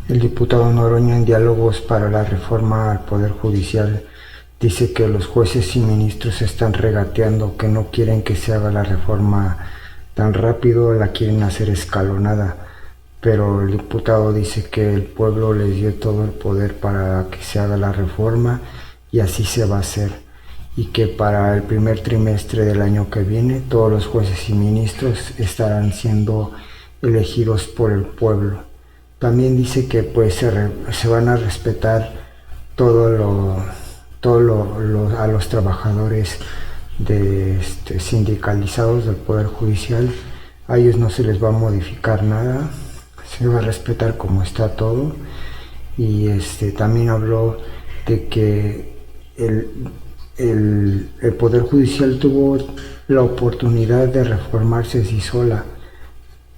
El diputado Noroña, en diálogos para la reforma al Poder Judicial, dice que los jueces y ministros están regateando, que no quieren que se haga la reforma tan rápido, la quieren hacer escalonada. Pero el diputado dice que el pueblo les dio todo el poder para que se haga la reforma y así se va a hacer. Y que para el primer trimestre del año que viene todos los jueces y ministros estarán siendo elegidos por el pueblo. También dice que pues se van a respetar a los trabajadores sindicalizados del Poder Judicial. A ellos no se les va a modificar nada, se va a respetar como está todo. Y también habló de que el Poder Judicial tuvo la oportunidad de reformarse así sola,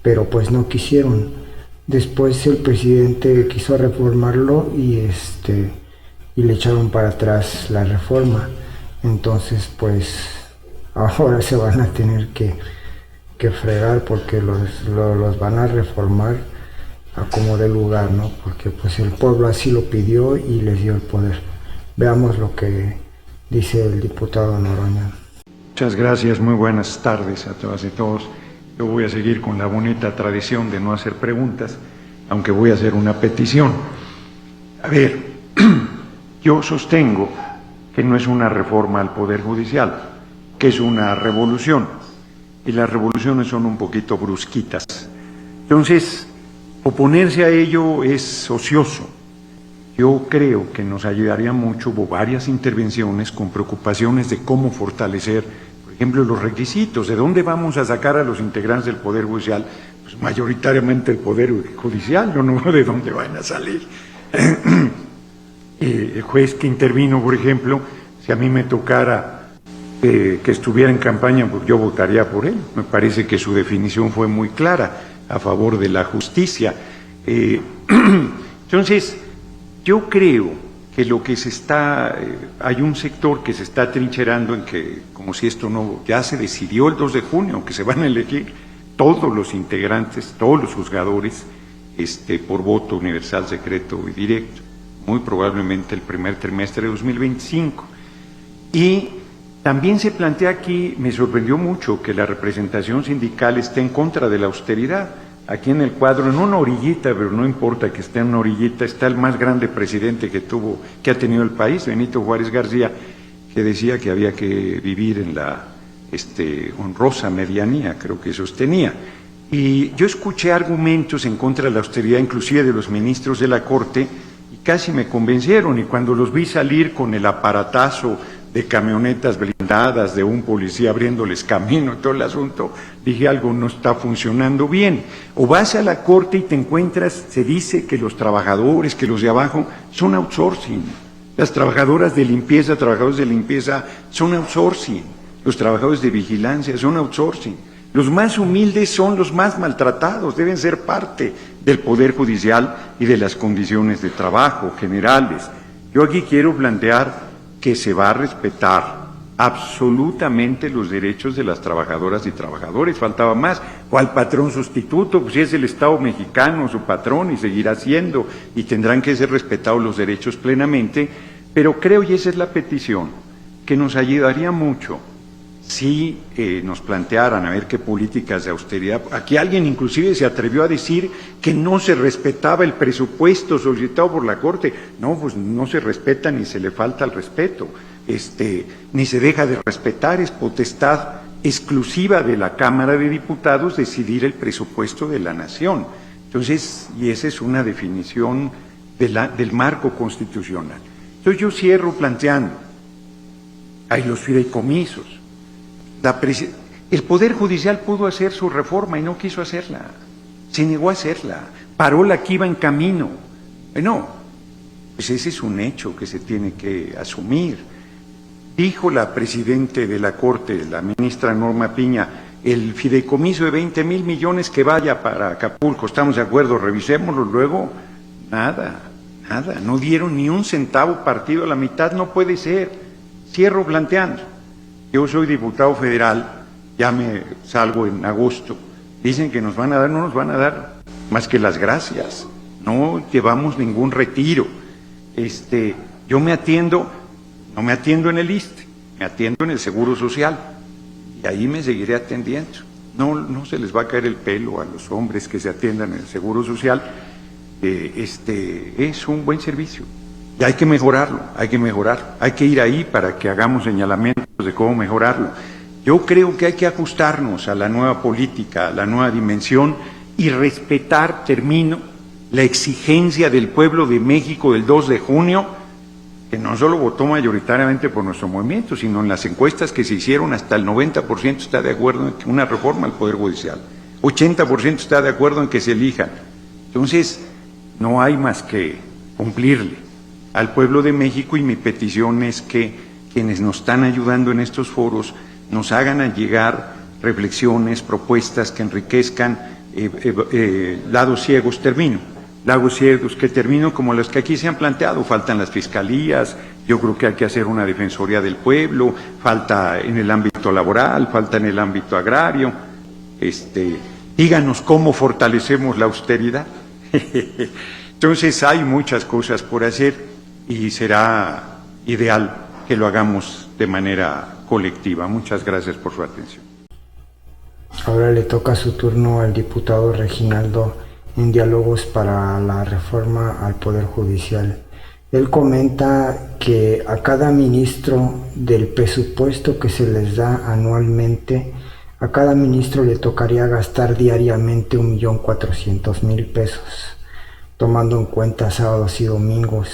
pero pues no quisieron. Después el presidente quiso reformarlo y le echaron para atrás la reforma. Entonces pues ahora se van a tener que fregar porque los van a reformar a como de lugar, ¿no? Porque pues el pueblo así lo pidió y les dio el poder. Veamos lo que dice el diputado Noroña. Muchas gracias, muy buenas tardes a todas y todos. Yo voy a seguir con la bonita tradición de no hacer preguntas, aunque voy a hacer una petición. A ver, yo sostengo que no es una reforma al Poder Judicial, que es una revolución, y las revoluciones son un poquito brusquitas. Entonces, oponerse a ello es ocioso. Yo creo que nos ayudaría mucho, hubo varias intervenciones con preocupaciones de cómo fortalecer, por ejemplo, los requisitos, de dónde vamos a sacar a los integrantes del Poder Judicial, pues mayoritariamente el Poder Judicial, yo no veo de dónde van a salir. El juez que intervino, por ejemplo, si a mí me tocara que estuviera en campaña, pues yo votaría por él. Me parece que su definición fue muy clara, a favor de la justicia. Entonces, yo creo que lo que hay un sector que se está trincherando en que, como si esto no, ya se decidió el 2 de junio, que se van a elegir todos los integrantes, todos los juzgadores, por voto universal, secreto y directo, muy probablemente el primer trimestre de 2025. Y también se plantea aquí, me sorprendió mucho que la representación sindical esté en contra de la austeridad. Aquí en el cuadro, en una orillita, pero no importa que esté en una orillita, está el más grande presidente que ha tenido el país, Benito Juárez García, que decía que había que vivir en la honrosa medianía, creo que sostenía. Y yo escuché argumentos en contra de la austeridad, inclusive de los ministros de la Corte, y casi me convencieron, y cuando los vi salir con el aparatazo de camionetas blindadas, de un policía abriéndoles camino y todo el asunto, dije algo no está funcionando bien. O vas a la corte y te encuentras, se dice que los trabajadores, que los de abajo son outsourcing, las trabajadoras de limpieza, trabajadores de limpieza son outsourcing, los trabajadores de vigilancia son outsourcing, los más humildes son los más maltratados, deben ser parte del Poder Judicial y de las condiciones de trabajo generales. Yo aquí quiero plantear que se va a respetar absolutamente los derechos de las trabajadoras y trabajadores, faltaba más, o al patrón sustituto, pues si es el Estado mexicano su patrón y seguirá siendo, y tendrán que ser respetados los derechos plenamente, pero creo, y esa es la petición, que nos ayudaría mucho si nos plantearan a ver qué políticas de austeridad. Aquí alguien inclusive se atrevió a decir que no se respetaba el presupuesto solicitado por la Corte. No, pues no se respeta ni se le falta el respeto, ni se deja de respetar, es potestad exclusiva de la Cámara de Diputados decidir el presupuesto de la nación. Entonces, y esa es una definición del marco constitucional. Entonces yo cierro planteando, hay los fideicomisos. El Poder Judicial pudo hacer su reforma y no quiso hacerla, se negó a hacerla, paró la que iba en camino. Bueno, pues ese es un hecho que se tiene que asumir. Dijo la presidente de la Corte, la ministra Norma Piña, el fideicomiso de 20,000 millones que vaya para Acapulco, estamos de acuerdo, revisémoslo luego. Nada, no dieron ni un centavo partido a la mitad, no puede ser. Cierro planteando. Yo soy diputado federal, ya me salgo en agosto, dicen que nos van a dar, no nos van a dar más que las gracias, no llevamos ningún retiro. Yo me atiendo, no me atiendo en el ISSSTE, me atiendo en el Seguro Social y ahí me seguiré atendiendo. No se les va a caer el pelo a los hombres que se atiendan en el Seguro Social. Es un buen servicio y hay que mejorarlo, hay que ir ahí para que hagamos señalamientos de cómo mejorarlo. Yo creo que hay que ajustarnos a la nueva política, a la nueva dimensión y respetar, termino, la exigencia del pueblo de México del 2 de junio, que no solo votó mayoritariamente por nuestro movimiento, sino en las encuestas que se hicieron hasta el 90% está de acuerdo en que una reforma al Poder Judicial, 80% está de acuerdo en que se elijan. Entonces, no hay más que cumplirle al pueblo de México y mi petición es que quienes nos están ayudando en estos foros nos hagan llegar reflexiones, propuestas que enriquezcan lados ciegos, como los que aquí se han planteado. Faltan las fiscalías, yo creo que hay que hacer una defensoría del pueblo, falta en el ámbito laboral, falta en el ámbito agrario. Díganos cómo fortalecemos la austeridad. Entonces hay muchas cosas por hacer y será ideal que lo hagamos de manera colectiva. Muchas gracias por su atención. Ahora le toca su turno al diputado Reginaldo en Diálogos para la Reforma al Poder Judicial. Él comenta que a cada ministro del presupuesto que se les da anualmente, a cada ministro le tocaría gastar diariamente 1.400.000 pesos, tomando en cuenta sábados y domingos.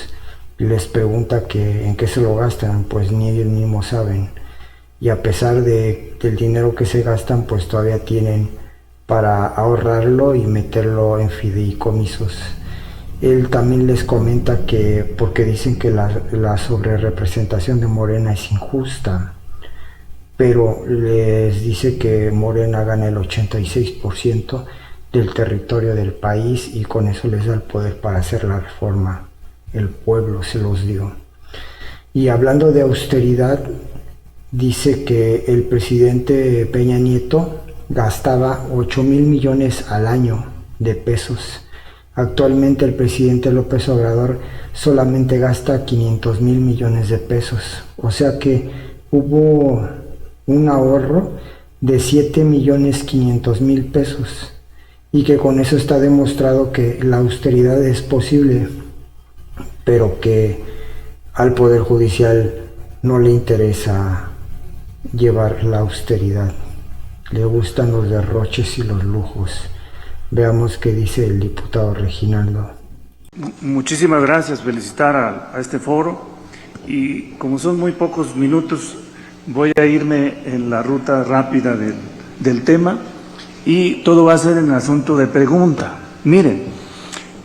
Les pregunta que en qué se lo gastan, pues ni ellos mismos saben. Y a pesar del dinero que se gastan, pues todavía tienen para ahorrarlo y meterlo en fideicomisos. Él también les comenta que, porque dicen que la sobrerepresentación de Morena es injusta, pero les dice que Morena gana el 86% del territorio del país y con eso les da el poder para hacer la reforma. El pueblo se los dio. Y hablando de austeridad, dice que el presidente Peña Nieto gastaba 8,000 millones al año de pesos. Actualmente el presidente López Obrador solamente gasta 500,000 millones de pesos. O sea que hubo un ahorro de 7,500,000 pesos y que con eso está demostrado que la austeridad es posible, pero que al Poder Judicial no le interesa llevar la austeridad. Le gustan los derroches y los lujos. Veamos qué dice el diputado Reginaldo. Muchísimas gracias, felicitar a este foro y como son muy pocos minutos voy a irme en la ruta rápida del tema y todo va a ser en asunto de pregunta. Miren,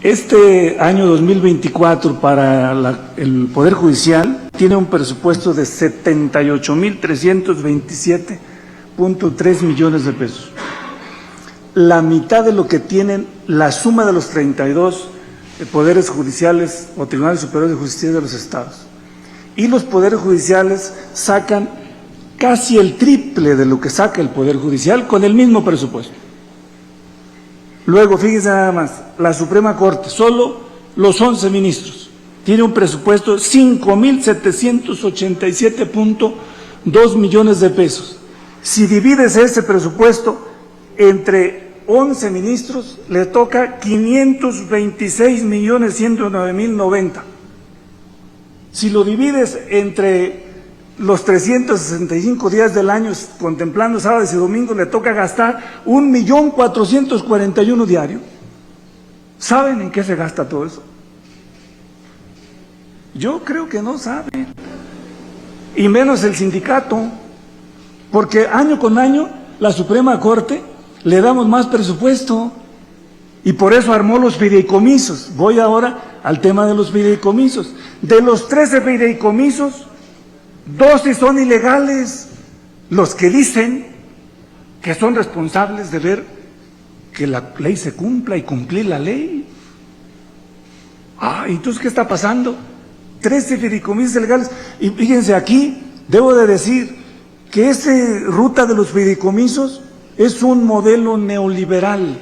este año 2024 para el Poder Judicial tiene un presupuesto de 78,327.3 millones de pesos. La mitad de lo que tienen la suma de los 32 poderes judiciales o tribunales superiores de justicia de los estados. Y los poderes judiciales sacan casi el triple de lo que saca el Poder Judicial con el mismo presupuesto. Luego, fíjense nada más, la Suprema Corte, solo los 11 ministros, tiene un presupuesto 5,787.2 millones de pesos. Si divides ese presupuesto entre 11 ministros, le toca 526,109,090. Si lo divides entre los 365 días del año, contemplando sábados y domingos, le toca gastar 1,441,000 diario. ¿Saben en qué se gasta todo eso? Yo creo que no saben, y menos el sindicato, porque año con año la Suprema Corte le damos más presupuesto y por eso armó los fideicomisos. Voy ahora al tema de los fideicomisos. De los 13 fideicomisos, 12 son ilegales. Los que dicen que son responsables de ver que la ley se cumpla y cumplir la ley. Entonces, ¿qué está pasando? 13 fideicomisos ilegales. Y fíjense, aquí debo de decir que esa ruta de los fideicomisos es un modelo neoliberal.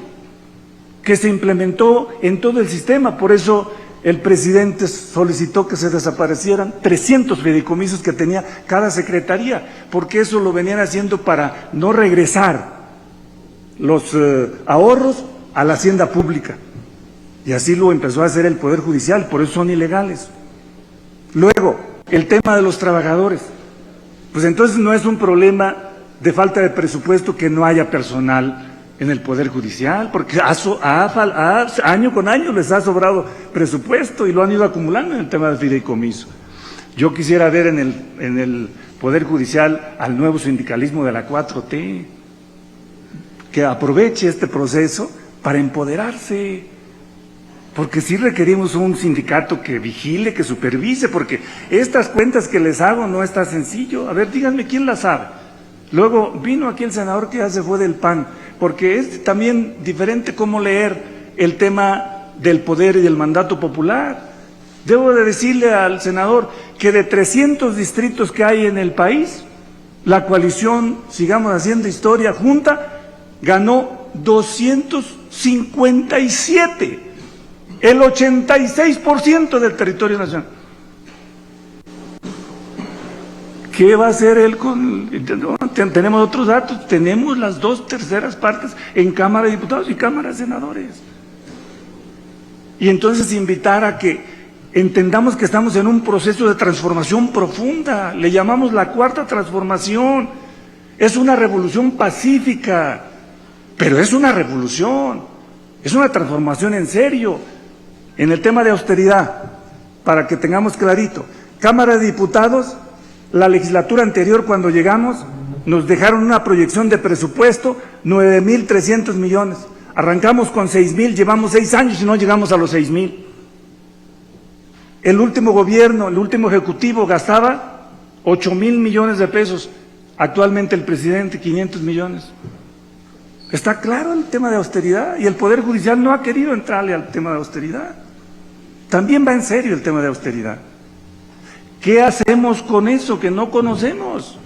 que se implementó en todo el sistema. Por eso el presidente solicitó que se desaparecieran 300 fideicomisos que tenía cada secretaría, porque eso lo venían haciendo para no regresar los ahorros a la hacienda pública. Y así lo empezó a hacer el Poder Judicial, por eso son ilegales. Luego, el tema de los trabajadores. Pues entonces no es un problema de falta de presupuesto que no haya personal en el Poder Judicial, porque año con año les ha sobrado presupuesto y lo han ido acumulando en el tema del fideicomiso. Yo quisiera ver en el Poder Judicial al nuevo sindicalismo de la 4T, que aproveche este proceso para empoderarse, porque sí requerimos un sindicato que vigile, que supervise, porque estas cuentas que les hago no está sencillo. A ver, díganme quién las sabe. Luego vino aquí el senador que ya se fue del PAN, porque es también diferente cómo leer el tema del poder y del mandato popular. Debo de decirle al senador que de 300 distritos que hay en el país, la coalición Sigamos Haciendo Historia junta ganó 257, el 86% del territorio nacional. ¿Qué va a hacer él con...? No, tenemos otros datos, tenemos las 2/3 partes en Cámara de Diputados y Cámara de Senadores. Y entonces invitar a que entendamos que estamos en un proceso de transformación profunda, le llamamos la cuarta transformación, es una revolución pacífica, pero es una revolución, es una transformación en serio. En el tema de austeridad, para que tengamos clarito, Cámara de Diputados, la legislatura anterior cuando llegamos, nos dejaron una proyección de presupuesto 9,300 millones. Arrancamos con 6,000, llevamos 6 años y no llegamos a los 6,000. El último gobierno, el último ejecutivo gastaba 8,000 millones de pesos. Actualmente el presidente 500 millones. Está claro el tema de austeridad y el Poder Judicial no ha querido entrarle al tema de austeridad. También va en serio el tema de austeridad. ¿Qué hacemos con eso que no conocemos?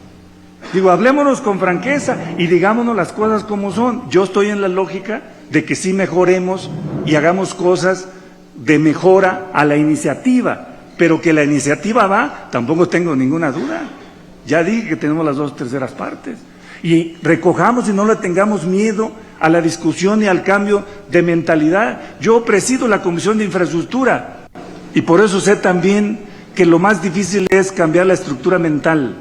Digo, hablémonos con franqueza y digámonos las cosas como son. Yo estoy en la lógica de que sí mejoremos y hagamos cosas de mejora a la iniciativa, pero que la iniciativa va, tampoco tengo ninguna duda. Ya dije que tenemos las 2/3 partes. Y recojamos y no le tengamos miedo a la discusión y al cambio de mentalidad. Yo presido la Comisión de Infraestructura y por eso sé también que lo más difícil es cambiar la estructura mental,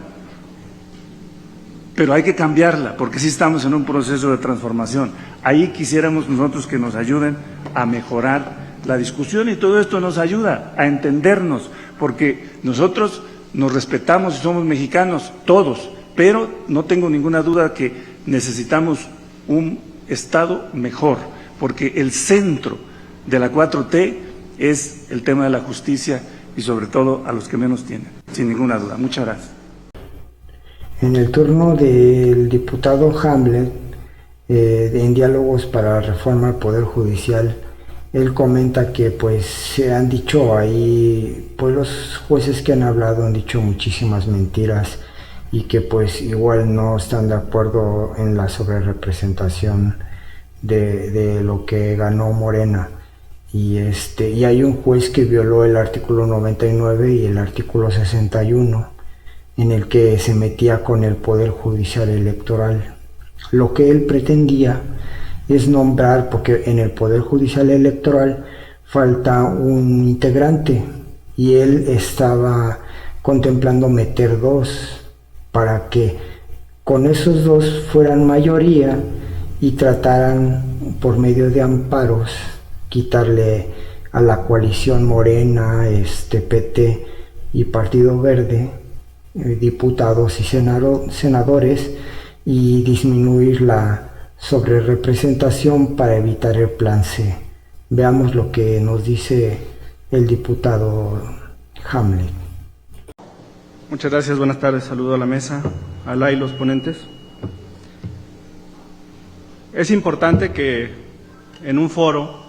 pero hay que cambiarla porque sí estamos en un proceso de transformación. Ahí quisiéramos nosotros que nos ayuden a mejorar la discusión y todo esto nos ayuda a entendernos, porque nosotros nos respetamos y somos mexicanos, todos, pero no tengo ninguna duda que necesitamos un Estado mejor, porque el centro de la 4T es el tema de la justicia y sobre todo a los que menos tienen, sin ninguna duda. Muchas gracias. En el turno del diputado Hamlet, en Diálogos para la Reforma al Poder Judicial, él comenta que pues se han dicho ahí, pues los jueces que han hablado han dicho muchísimas mentiras y que pues igual no están de acuerdo en la sobrerepresentación de lo que ganó Morena. Y hay un juez que violó el artículo 99 y el artículo 61 en el que se metía con el Poder Judicial Electoral. Lo que él pretendía es nombrar, porque en el Poder Judicial Electoral falta un integrante y él estaba contemplando meter 2 para que con esos 2 fueran mayoría y trataran por medio de amparos quitarle a la coalición Morena, PT y Partido Verde, diputados y senadores, y disminuir la sobrerepresentación para evitar el plan C. Veamos lo que nos dice el diputado Hamlet. Muchas gracias, buenas tardes, saludo a la mesa, a la y los ponentes. Es importante que en un foro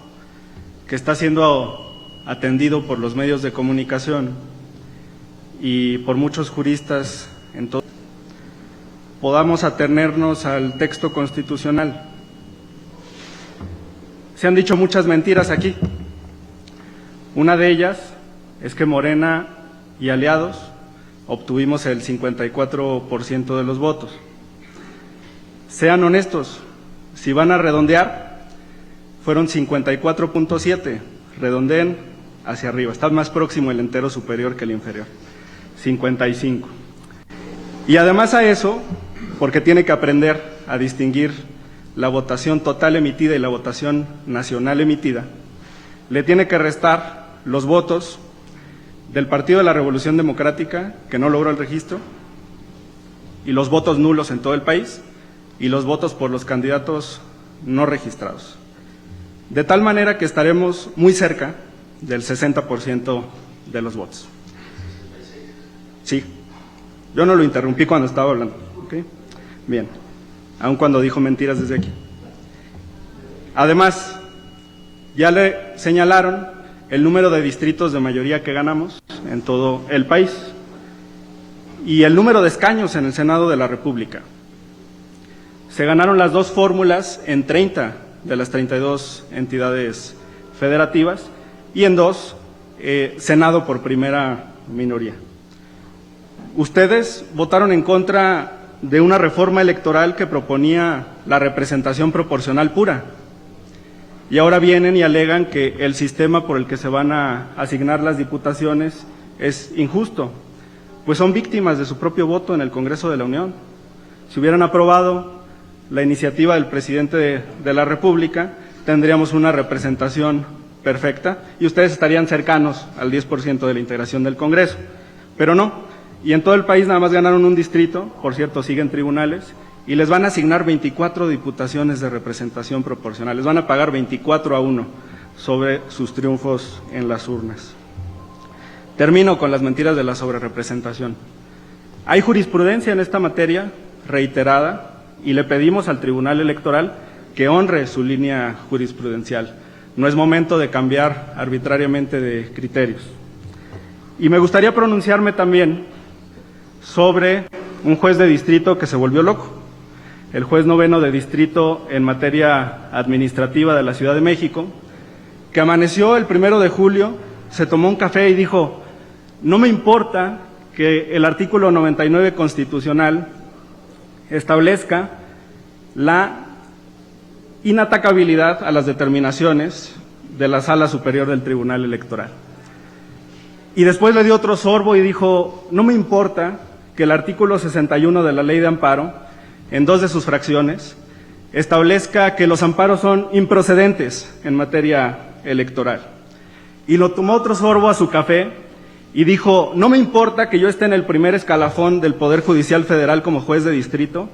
que está siendo atendido por los medios de comunicación y por muchos juristas en todo, podamos atenernos al texto constitucional. Se han dicho muchas mentiras aquí. Una de ellas es que Morena y aliados obtuvimos el 54% de los votos. Sean honestos, si van a redondear, fueron 54.7, redondeen hacia arriba, está más próximo el entero superior que el inferior, 55. Y además a eso, porque tiene que aprender a distinguir la votación total emitida y la votación nacional emitida, le tiene que restar los votos del Partido de la Revolución Democrática, que no logró el registro, y los votos nulos en todo el país, y los votos por los candidatos no registrados. De tal manera que estaremos muy cerca del 60% de los votos. Sí, yo no lo interrumpí cuando estaba hablando, ¿ok? Bien, aun cuando dijo mentiras desde aquí. Además, ya le señalaron el número de distritos de mayoría que ganamos en todo el país y el número de escaños en el Senado de la República. Se ganaron las dos fórmulas en 30 de las 32 entidades federativas y en 2 Senado por primera minoría. Ustedes votaron en contra de una reforma electoral que proponía la representación proporcional pura. Y ahora vienen y alegan que el sistema por el que se van a asignar las diputaciones es injusto, pues son víctimas de su propio voto en el Congreso de la Unión. Si hubieran aprobado la iniciativa del presidente de la República, tendríamos una representación perfecta y ustedes estarían cercanos al 10% de la integración del Congreso, pero no. Y en todo el país nada más ganaron un distrito, por cierto, siguen tribunales, y les van a asignar 24 diputaciones de representación proporcional, les van a pagar 24-1 sobre sus triunfos en las urnas. Termino con las mentiras de la sobrerepresentación. Hay jurisprudencia en esta materia reiterada y le pedimos al Tribunal Electoral que honre su línea jurisprudencial. No es momento de cambiar arbitrariamente de criterios. Y me gustaría pronunciarme también sobre un juez de distrito que se volvió loco. El juez noveno de distrito en materia administrativa de la Ciudad de México, que amaneció el 1 de julio, se tomó un café y dijo: no me importa que el artículo 99 constitucional establezca la inatacabilidad a las determinaciones de la Sala Superior del Tribunal Electoral. Y después le dio otro sorbo y dijo: no me importa que el artículo 61 de la Ley de Amparo, en 2 de sus fracciones, establezca que los amparos son improcedentes en materia electoral. Y lo tomó otro sorbo a su café y dijo: no me importa que yo esté en el primer escalafón del Poder Judicial Federal como juez de distrito,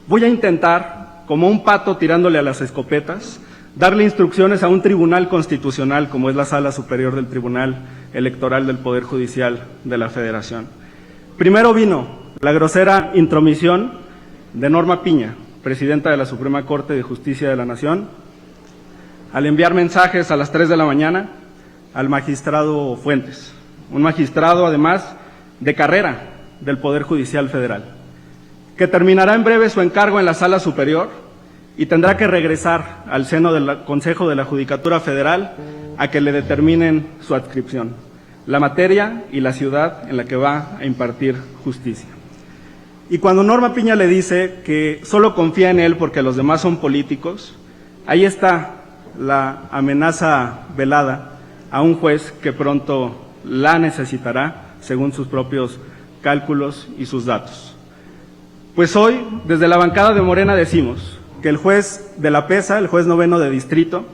voy a intentar, como un pato tirándole a las escopetas, darle instrucciones a un tribunal constitucional como es la Sala Superior del Tribunal Electoral del Poder Judicial de la Federación. Primero vino la grosera intromisión de Norma Piña, presidenta de la Suprema Corte de Justicia de la Nación, al enviar mensajes a las 3 de la mañana al magistrado Fuentes, un magistrado además de carrera del Poder Judicial Federal, que terminará en breve su encargo en la Sala Superior y tendrá que regresar al seno del Consejo de la Judicatura Federal a que le determinen su adscripción, la materia y la ciudad en la que va a impartir justicia. Y cuando Norma Piña le dice que solo confía en él porque los demás son políticos, ahí está la amenaza velada a un juez que pronto la necesitará según sus propios cálculos y sus datos. Pues hoy, desde la bancada de Morena decimos que el juez de la PESA, el juez noveno de distrito,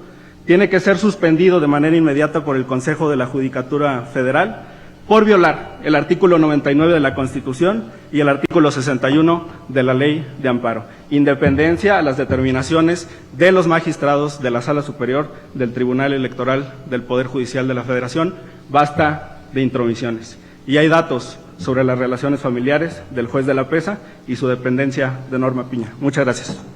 tiene que ser suspendido de manera inmediata por el Consejo de la Judicatura Federal por violar el artículo 99 de la Constitución y el artículo 61 de la Ley de Amparo. Independencia a las determinaciones de los magistrados de la Sala Superior del Tribunal Electoral del Poder Judicial de la Federación. Basta de intromisiones. Y hay datos sobre las relaciones familiares del juez de la PESA y su dependencia de Norma Piña. Muchas gracias.